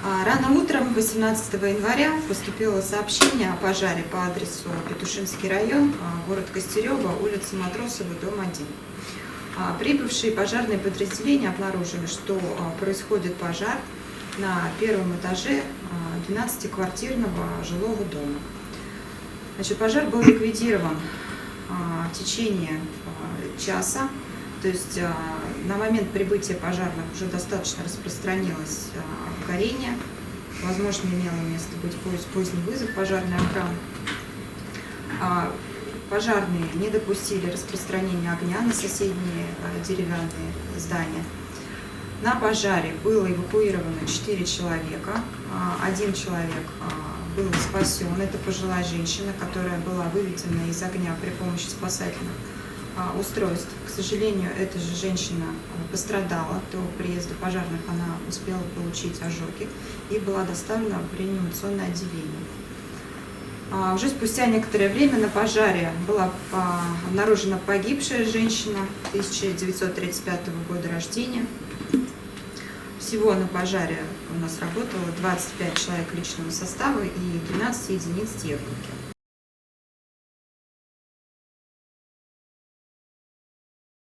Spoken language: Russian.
Рано утром 18 января поступило сообщение о пожаре по адресу Петушинский район, город Костерево, улица Матросова, дом 1. Прибывшие пожарные подразделения обнаружили, что происходит пожар на первом этаже 12-квартирного жилого дома. Значит, пожар был ликвидирован в течение часа. То есть на момент прибытия пожарных уже достаточно распространилось горение. Возможно, имело место быть поздний вызов пожарной охраны. Пожарные не допустили распространения огня на соседние деревянные здания. На пожаре было эвакуировано 4 человека. Один человек был спасен. Это пожилая женщина, которая была выведена из огня при помощи спасательных устройств. К сожалению, эта же женщина пострадала. До приезда пожарных она успела получить ожоги и была доставлена в реанимационное отделение. Уже спустя некоторое время на пожаре была обнаружена погибшая женщина 1935 года рождения. Всего на пожаре у нас работало 25 человек личного состава и 12 единиц техники.